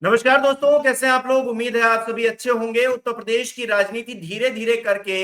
नमस्कार दोस्तों, कैसे हैं आप लोग। उम्मीद है आप सभी अच्छे होंगे। उत्तर प्रदेश की राजनीति धीरे धीरे करके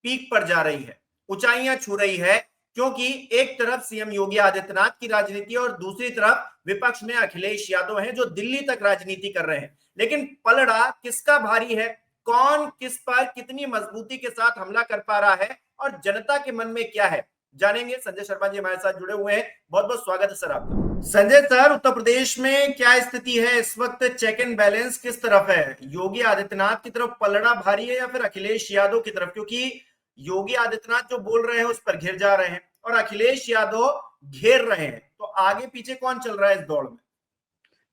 पीक पर जा रही है, ऊंचाइयां छू रही है, क्योंकि एक तरफ सीएम योगी आदित्यनाथ की राजनीति और दूसरी तरफ विपक्ष में अखिलेश यादव हैं जो दिल्ली तक राजनीति कर रहे हैं। लेकिन पलड़ा किसका भारी है, कौन किस पर कितनी मजबूती के साथ हमला कर पा रहा है और जनता के मन में क्या है, जानेंगे। संजय शर्मा जी हमारे साथ जुड़े हुए हैं, बहुत बहुत स्वागत है सर आपका। संजय सर, उत्तर प्रदेश में क्या स्थिति है इस वक्त, चेक एंड बैलेंस किस तरफ है, योगी आदित्यनाथ की तरफ पलड़ा भारी है या फिर अखिलेश यादव की तरफ, क्योंकि योगी आदित्यनाथ जो बोल रहे हैं उस पर घिर जा रहे हैं और अखिलेश यादव घेर रहे हैं, तो आगे पीछे कौन चल रहा है इस दौड़ में।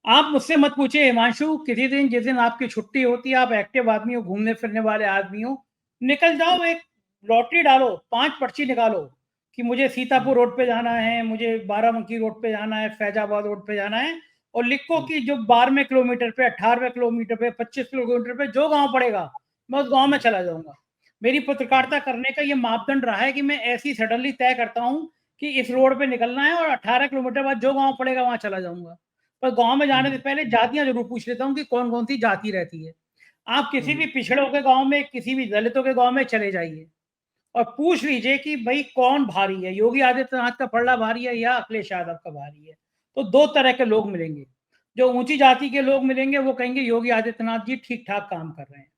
आप मुझसे मत पूछिए हिमांशु। किसी दिन जिस दिन आपकी छुट्टी होती है, आप एक्टिव आदमी हो, घूमने फिरने वाले आदमी हो, निकल जाओ, एक लॉटरी डालो, 5 पर्ची निकालो कि मुझे सीतापुर रोड पे जाना है, मुझे बाराबंकी रोड पे जाना है, फैजाबाद रोड पे जाना है, और लिखो कि जो 12वें किलोमीटर पे, 18वें किलोमीटर पे, 25 किलोमीटर पे जो गांव पड़ेगा मैं उस गांव में चला जाऊंगा। मेरी पत्रकारिता करने का ये मापदंड रहा है कि मैं ऐसी सडनली तय करता हूँ कि इस रोड पे निकलना है और 18 किलोमीटर बाद जो गांव पड़ेगा वहां चला जाऊंगा। पर गांव में जाने से पहले जातियां जरूर पूछ लेता हूँ कि कौन कौन सी जाति रहती है। आप किसी भी पिछड़ों के गांव में, किसी भी दलितों के गांव में चले जाइए और पूछ लीजिए कि भाई कौन भारी है, योगी आदित्यनाथ का पलड़ा भारी है या अखिलेश यादव का भारी है। तो दो तरह के लोग मिलेंगे। जो ऊंची जाति के लोग मिलेंगे वो कहेंगे योगी आदित्यनाथ जी ठीक ठाक काम कर रहे हैं,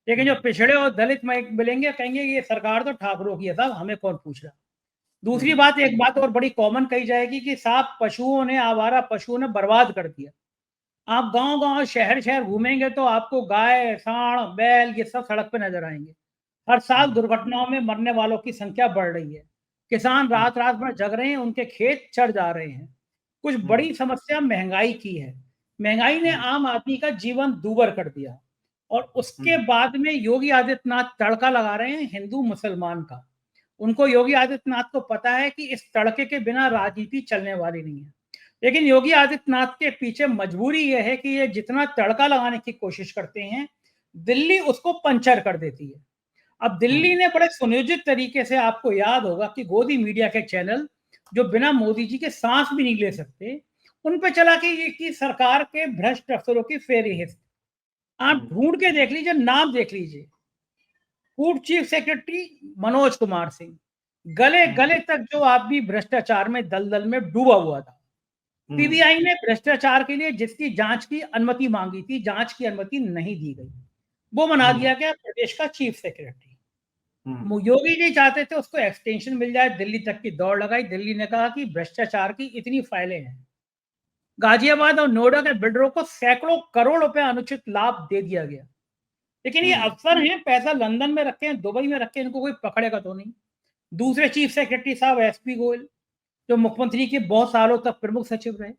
लेकिन जो पिछड़े और दलित मिलेंगे कहेंगे ये सरकार तो ठाकरों की है साहब, हमें कौन पूछ रहा। दूसरी बात, एक बात और बड़ी कॉमन कही जाएगी कि साहब पशुओं ने, आवारा पशुओं ने बर्बाद कर दिया। आप गांव गांव शहर शहर घूमेंगे तो आपको गाय, सांड, बैल ये सब सड़क पे नजर आएंगे। हर साल दुर्घटनाओं में मरने वालों की संख्या बढ़ रही है। किसान रात रात भर जग रहे हैं, उनके खेत चढ़ जा रहे हैं। कुछ बड़ी समस्या महंगाई की है। महंगाई ने आम आदमी का जीवन दूभर कर दिया। और उसके बाद में योगी आदित्यनाथ तड़का लगा रहे हैं हिंदू मुसलमान का। उनको, योगी आदित्यनाथ को पता है कि इस तड़के के बिना राजनीति चलने वाली नहीं है। लेकिन योगी आदित्यनाथ के पीछे मजबूरी यह है कि ये जितना तड़का लगाने की कोशिश करते हैं, दिल्ली उसको पंचर कर देती है। अब दिल्ली ने बड़े सुनियोजित तरीके से, आपको याद होगा कि गोदी मीडिया के चैनल जो बिना मोदी जी के सांस भी नहीं ले सकते, उन पे चला कि सरकार के भ्रष्ट अफसरों की फेरिस्त। आप ढूंढ के देख लीजिए, नाम देख लीजिए। Food chief secretary Manoj Kumar Singh, गले गले तक जो आदमी भ्रष्टाचार में दलदल में डूबा हुआ था। सीबीआई ने भ्रष्टाचार के लिए जिसकी जांच की अनुमति मांगी थी, जांच की अनुमति नहीं दी गई, वो बना दिया गया प्रदेश का चीफ सेक्रेटरी। योगी जी चाहते थे उसको एक्सटेंशन मिल जाए, दिल्ली तक की दौड़ लगाई। दिल्ली ने कहा कि भ्रष्टाचार की इतनी फाइलें हैं। गाजियाबाद और नोएडा के बिल्डरों को सैकड़ों करोड़ रुपए अनुचित लाभ दे दिया गया। लेकिन ये अफसर हैं, पैसा लंदन में रखे हैं, दुबई में रखे हैं, इनको कोई पकड़ेगा तो नहीं। दूसरे चीफ सेक्रेटरी साहब एसपी गोयल, जो मुख्यमंत्री के बहुत सालों तक प्रमुख सचिव रहे।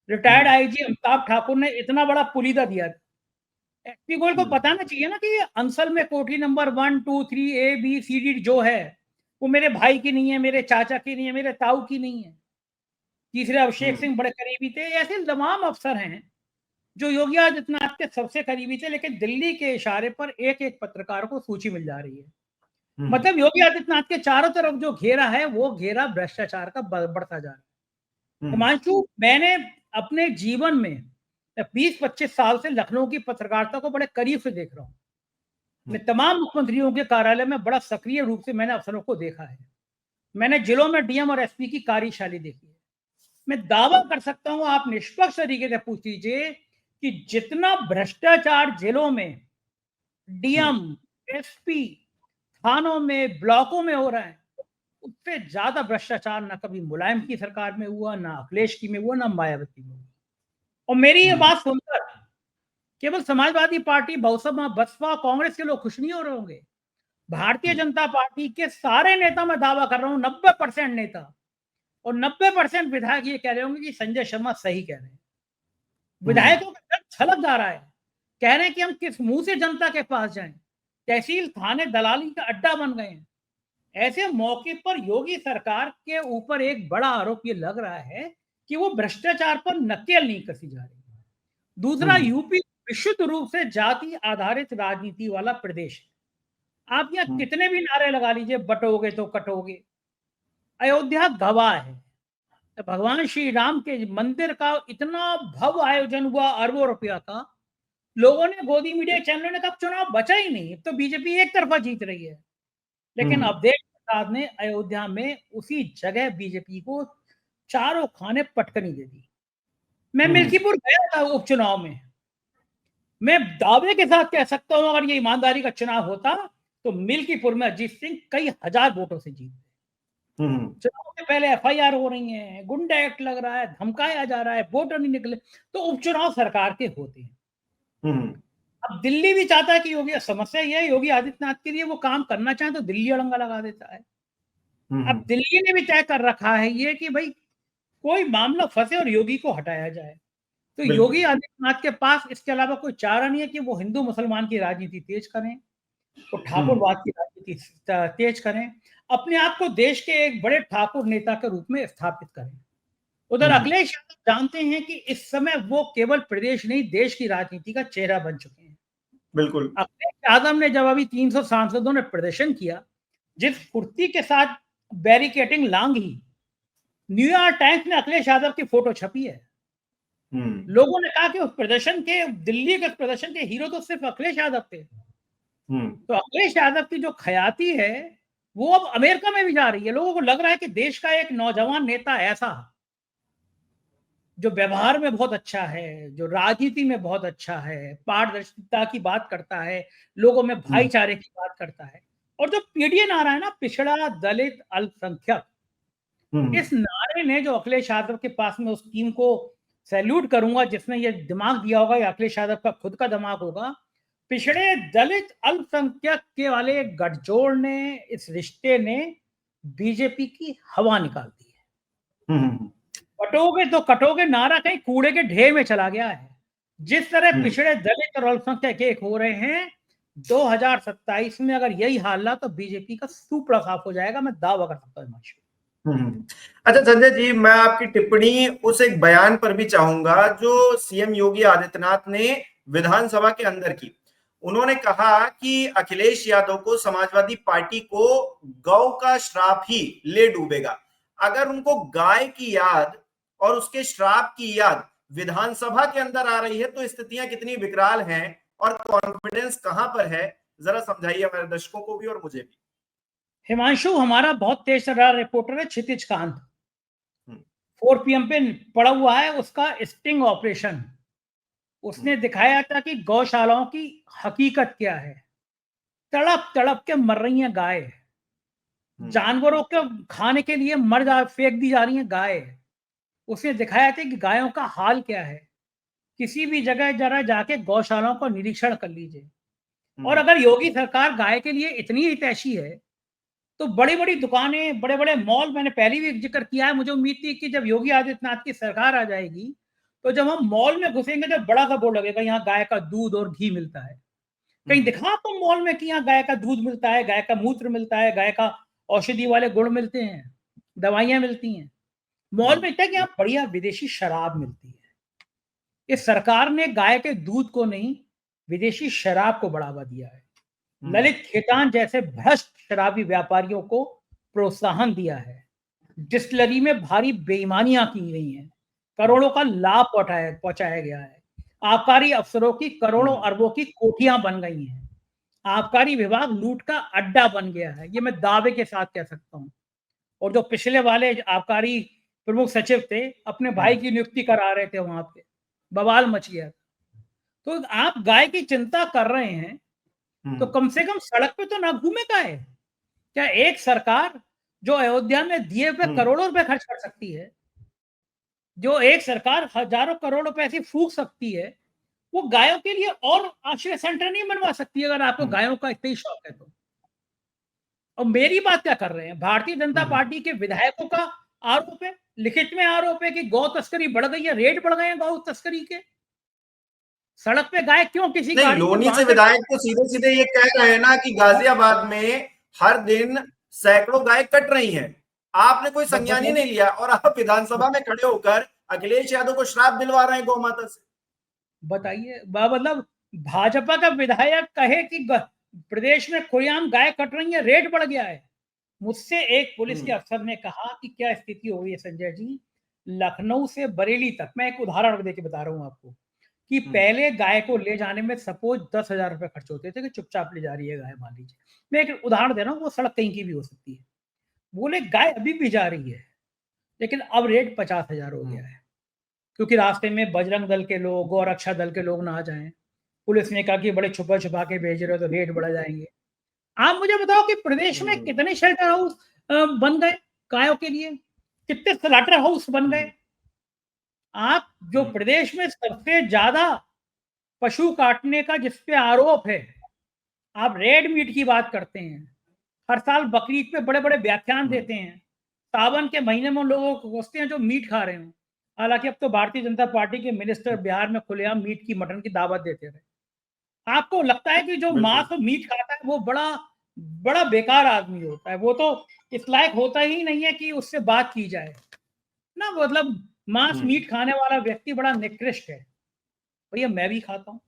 रिटायर्ड आईजी अमिताभ ठाकुर ने इतना बड़ा पुलीदा दिया। एसपी गोयल को बताना चाहिए ना कि अंसल में कोठी number 1 2 3 A B C D जो है वो मेरे भाई की नहीं है, मेरे चाचा की नहीं है, मेरे ताऊ की नहीं है। तीसरे अभिषेक सिंह बड़े करीबी थे। ऐसे तमाम अफसर हैं जो योगी आदित्यनाथ के सबसे करीबी थे, लेकिन दिल्ली के इशारे पर एक एक पत्रकार को सूची मिल जा रही है। मतलब योगी आदित्यनाथ के चारों तरफ जो घेरा है वो घेरा भ्रष्टाचार का बढ़ता जा रहा है। हिमांशु, मैंने अपने जीवन में 20-25 साल से लखनऊ की पत्रकारिता को बड़े करीब से देख रहा हूँ। मैं तमाम मुख्यमंत्रियों के कार्यालय में बड़ा सक्रिय रूप से मैंने अफसरों को देखा है। मैंने जिलों में डीएम और एसपी की कार्यशैली देखी है। मैं दावा कर सकता हूं, आप निष्पक्ष तरीके से पूछ लीजिए कि जितना भ्रष्टाचार जिलों में डीएम, एसपी, थानों में, ब्लॉकों में हो रहा है, उससे ज्यादा भ्रष्टाचार ना कभी मुलायम की सरकार में हुआ, ना अखिलेश की में हुआ, ना मायावती में हुआ। और मेरी ये बात सुनकर केवल समाजवादी पार्टी, बसपा, कांग्रेस के लोग खुश नहीं हो रहे होंगे। भारतीय जनता पार्टी के सारे नेता, मैं दावा कर रहा हूं 90% नेता और 90% विधायक ये कह रहे होंगे कि संजय शर्मा सही कह रहे हैं। विधायकों का दर्द छलक जा रहा है। कह रहे हैं कि हम किस मुंह से जनता के पास जाएं। तहसील, थाने दलाली का अड्डा बन गए हैं। ऐसे मौके पर योगी सरकार के ऊपर एक बड़ा आरोप ये लग रहा है कि वो भ्रष्टाचार पर नकेल नहीं कसी जा रही। दूसरा, यूपी विशुद्ध रूप से जाति आधारित राजनीति वाला प्रदेश है। आप यहाँ कितने भी नारे लगा लीजिए, बटोगे तो कटोगे। अयोध्या गवाह है। तो भगवान श्री राम के मंदिर का इतना भव्य आयोजन हुआ, अरबों रुपया का, लोगों ने, गोदी मीडिया चैनलों ने कहा चुनाव बचा ही नहीं, तो बीजेपी एक तरफा जीत रही है। लेकिन अवधेश प्रसाद ने अयोध्या में उसी जगह बीजेपी को चारों खाने पटकनी दे दी। मैं मिल्कीपुर गया था उपचुनाव में, मैं दावे के साथ कह सकता हूं अगर ये ईमानदारी का चुनाव होता तो मिल्कीपुर में अजीत सिंह कई हजार वोटों से जीत गए। चुनाव से पहले एफआईआर हो रही है, गुंडा एक्ट लग रहा है, धमकाया जा रहा है, वोटर नहीं निकले, तो उपचुनाव सरकार के होते हैं। अब दिल्ली भी चाहता है कि योगी, समस्या यह है योगी आदित्यनाथ के लिए वो काम करना चाहे तो दिल्ली अड़ंगा लगा देता है। अब दिल्ली ने भी तय कर रखा है ये कि भाई कोई मामला फंसे और योगी को हटाया जाए, तो योगी आदित्यनाथ के पास इसके अलावा कोई चारा नहीं है कि वो हिंदू मुसलमान की राजनीति तेज करें, तो ठाकुरवाद की राजनीति तेज करें, अपने आप को देश के एक बड़े ठाकुर नेता के रूप में स्थापित करें। उधर अखिलेश यादव जानते हैं कि इस समय वो केवल प्रदेश नहीं देश की राजनीति का चेहरा बन चुके हैं। बिल्कुल। अखिलेश यादव ने जब अभी 300 सांसदों ने प्रदर्शन किया, जिस फुर्ती के साथ बैरिकेडिंग लांघी, न्यूयॉर्क टाइम्स में अखिलेश यादव की फोटो छपी है। लोगों ने कहा कि उस प्रदर्शन के, दिल्ली के प्रदर्शन के हीरो तो सिर्फ अखिलेश यादव थे। तो अखिलेश यादव की जो ख्याति है वो अब अमेरिका में भी जा रही है। लोगों को लग रहा है कि देश का एक नौजवान नेता ऐसा जो व्यवहार में बहुत अच्छा है, जो राजनीति में बहुत अच्छा है, पारदर्शिता की बात करता है, लोगों में भाईचारे की बात करता है, और जो पीडीए नारा है ना, पिछड़ा दलित अल्पसंख्यक, इस नारे ने जो अखिलेश यादव के पास में, उस टीम को सैल्यूट करूंगा जिसने ये दिमाग दिया होगा, या अखिलेश यादव का खुद का दिमाग होगा, पिछड़े दलित अल्पसंख्यक के वाले गठजोड़ ने, इस रिश्ते ने बीजेपी की हवा निकाल दी है। कटोगे तो कटोगे नारा कहीं कूड़े के ढेर में चला गया है। जिस तरह पिछड़े दलित और अल्पसंख्यक एक हो रहे हैं, 2027 में अगर यही हाल रहा तो बीजेपी का सूपड़ा साफ हो जाएगा, मैं दावा कर सकता हूँ। अच्छा संजय जी, मैं आपकी टिप्पणी उस एक बयान पर भी चाहूंगा जो सीएम योगी आदित्यनाथ ने विधानसभा के अंदर की। उन्होंने कहा कि अखिलेश यादव को, समाजवादी पार्टी को गौ का श्राप ही ले डूबेगा। अगर उनको गाय की याद और उसके श्राप की याद विधानसभा के अंदर आ रही है तो स्थितियां कितनी विकराल हैं और कॉन्फिडेंस कहां पर है, जरा समझाइए हमारे दर्शकों को भी और मुझे भी। हिमांशु, हमारा बहुत तेज तर्रार रिपोर्टर है क्षितिज कांत, 4 PM पे पड़ा हुआ है उसका स्टिंग ऑपरेशन। उसने दिखाया था कि गौशालाओं की हकीकत क्या है। तड़प तड़प के मर रही हैं गाय, जानवरों के खाने के लिए फेंक दी जा रही हैं गाय। उसने दिखाया था कि गायों का हाल क्या है। किसी भी जगह जरा जाके गौशालाओं का निरीक्षण कर लीजिए। और अगर योगी सरकार गाय के लिए इतनी हितैषी है तो बड़ी बड़ी दुकानें, बड़े बड़े मॉल, मैंने पहले भी जिक्र किया है, मुझे उम्मीद थी कि जब योगी आदित्यनाथ की सरकार आ जाएगी तो जब हम मॉल में घुसेंगे जब बड़ा सा बोर्ड लगेगा यहाँ गाय का दूध और घी मिलता है। कहीं दिखा आपको मॉल में कि यहाँ गाय का दूध मिलता है, गाय का मूत्र मिलता है, गाय का औषधि वाले गुण मिलते हैं, दवाइयां मिलती हैं। मॉल में इतना कि यहाँ बढ़िया विदेशी शराब मिलती है। इस सरकार ने गाय के दूध को नहीं, विदेशी शराब को बढ़ावा दिया है। ललित खेतान जैसे भ्रष्ट शराबी व्यापारियों को प्रोत्साहन दिया है। डिस्टिलरी में भारी बेईमानियां की गई हैं, करोड़ों का लाभ पहुंचाया गया है। आबकारी अफसरों की करोड़ों अरबों की कोठियां बन गई हैं। आबकारी विभाग लूट का अड्डा बन गया है, ये मैं दावे के साथ कह सकता हूं। और जो पिछले वाले आबकारी प्रमुख सचिव थे, अपने भाई की नियुक्ति करा रहे थे, वहां पे बवाल मच गया। तो आप गाय की चिंता कर रहे हैं तो कम से कम सड़क पे तो ना घूमे गाय। क्या एक सरकार जो अयोध्या में दिए हुए करोड़ों रुपए खर्च कर सकती है, जो एक सरकार हजारों करोड़ रुपए ऐसी फूंक सकती है, वो गायों के लिए और आश्रय सेंटर नहीं बनवा सकती अगर आपको गायों का इतना ही शौक है तो। और मेरी बात क्या कर रहे हैं, भारतीय जनता पार्टी के विधायकों का आरोप है, लिखित में आरोप है कि गौ तस्करी बढ़ गई है, रेट बढ़ गए हैं गौ तस्करी के। सड़क पे गाय क्यों किसी नहीं, लोनी से विधायक तो सीधे सीधे ये कह रहे हैं ना कि गाजियाबाद में हर दिन सैकड़ों गाय कट रही हैं, आपने कोई संज्ञान ही नहीं लिया और आप विधानसभा में खड़े होकर अखिलेश यादव को श्राप दिलवा रहे हैं गौ माता से। बताइए, मतलब भाजपा का विधायक कहे कि प्रदेश में खुलेआम गाय कट रही है, रेट बढ़ गया है। मुझसे एक पुलिस के अफसर ने कहा कि क्या स्थिति हो गई है संजय जी, लखनऊ से बरेली तक, मैं एक उदाहरण देके बता रहा हूँ आपको कि पहले गाय को ले जाने में सपोज 10,000 रुपए खर्च होते थे कि चुपचाप ले जा रही है गाय, मान लीजिए, मैं एक उदाहरण दे रहा हूँ, वो सड़क कहीं की भी हो सकती है। बोले गाय अभी भी जा रही है, लेकिन अब रेट 50,000 हो गया है, क्योंकि रास्ते में बजरंग दल के लोग, गौरक्षा दल के लोग ना आ जाएं। पुलिस ने कहा कि बड़े छुपा छुपा के भेज रहे हो तो रेट बढ़ जाएंगे। आप मुझे बताओ कि प्रदेश में कितने शेल्टर हाउस बन गए गायों के लिए, कितने स्लॉटर हाउस बन गए। आप जो प्रदेश में सबसे ज्यादा पशु काटने का जिसपे आरोप है, आप रेड मीट की बात करते हैं, हर साल बकरीद पे बड़े बड़े व्याख्यान देते हैं, सावन के महीने में लोगों को सोचते हैं जो मीट खा रहे हो। हालांकि अब तो भारतीय जनता पार्टी के मिनिस्टर बिहार में खुलेआम मीट की, मटन की दावत देते रहे। आपको लगता है कि जो मांस और मीट खाता है वो बड़ा बड़ा बेकार आदमी होता है, वो तो इस लायक होता ही नहीं है कि उससे बात की जाए ना। मतलब मांस मीट खाने वाला व्यक्ति बड़ा निकृष्ट है। भैया मैं भी खाता हूँ,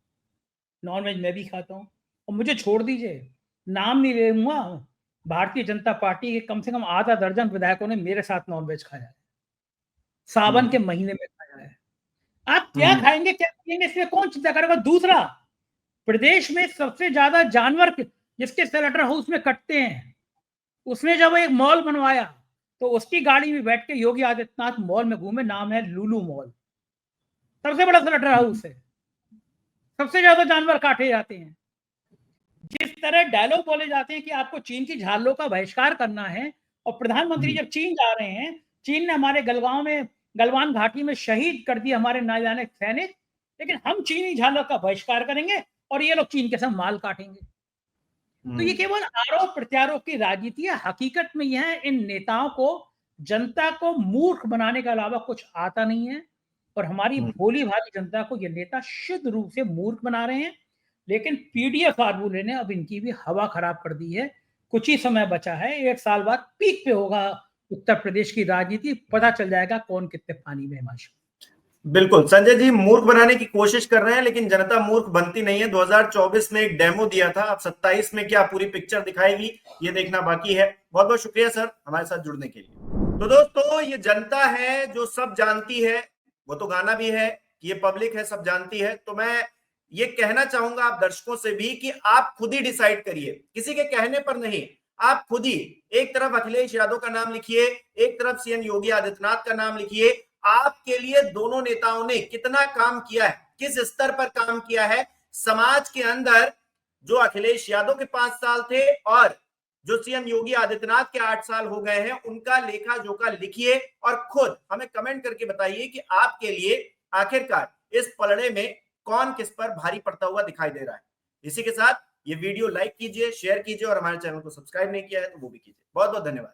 नॉन वेज मैं भी खाता हूँ, और मुझे छोड़ दीजिए, नाम नहीं लूंगा, भारतीय जनता पार्टी के कम से कम आधा दर्जन विधायकों ने मेरे साथ नॉन वेज खाया है, सावन के महीने में खाया है। आप क्या खाएंगे क्या पिएंगे इसमें कौन चिंता करेगा। दूसरा, प्रदेश में सबसे ज्यादा जानवर जिसके स्लॉटर हाउस में कटते हैं, उसने जब एक मॉल बनवाया तो उसकी गाड़ी में बैठ के योगी आदित्यनाथ मॉल में घूमे, नाम है लुलु मॉल, सबसे बड़ा स्लॉटर हाउस है, सबसे ज्यादा जानवर काटे जाते हैं। जिस तरह डायलॉग बोले जाते हैं कि आपको चीन की झालों का बहिष्कार करना है, और प्रधानमंत्री जब चीन जा रहे हैं, चीन ने हमारे गलगांव में, गलवान घाटी में शहीद कर दिए हमारे ना जाने सैनिक, लेकिन हम चीनी झालों का बहिष्कार करेंगे और ये लोग चीन के साथ माल काटेंगे। तो ये केवल आरोप प्रत्यारोप की राजनीति है। हकीकत में यह है, इन नेताओं को जनता को मूर्ख बनाने के अलावा कुछ आता नहीं है, और हमारी भोली भाली जनता को ये नेता शुद्ध रूप से मूर्ख बना रहे हैं। लेकिन पीडीएफ फार्मूले ने अब इनकी भी हवा खराब कर दी है। कुछ ही समय बचा है, 1 साल बाद पीक पे होगा उत्तर प्रदेश की राजनीति, पता चल जाएगा कौन कितने पानी में है। हिमांशु, बिल्कुल संजय जी, मूर्ख बनाने की कोशिश कर रहे हैं, लेकिन जनता मूर्ख बनती नहीं है। 2024 में एक डेमो दिया था, अब 27 में क्या पूरी पिक्चर दिखाएगी ये देखना बाकी है। बहुत बहुत शुक्रिया सर हमारे साथ जुड़ने के लिए। तो दोस्तों, ये जनता है जो सब जानती है, वो तो गाना भी है कि ये पब्लिक है सब जानती है। तो मैं ये कहना चाहूंगा आप दर्शकों से भी कि आप खुद ही डिसाइड करिए, किसी के कहने पर नहीं, आप खुद ही। एक तरफ अखिलेश यादव का नाम लिखिए, एक तरफ सीएम योगी आदित्यनाथ का नाम लिखिए। आपके लिए दोनों नेताओं ने कितना काम किया है, किस स्तर पर काम किया है समाज के अंदर। जो अखिलेश यादव के 5 साल थे और जो सीएम योगी आदित्यनाथ के 8 साल हो गए हैं, उनका लेखा जोखा लिखिए और खुद हमें कमेंट करके बताइए कि आपके लिए आखिरकार इस पलड़े में कौन किस पर भारी पड़ता हुआ दिखाई दे रहा है। इसी के साथ ये वीडियो लाइक कीजिए, शेयर कीजिए, और हमारे चैनल को सब्सक्राइब नहीं किया है तो वो भी कीजिए। बहुत बहुत धन्यवाद।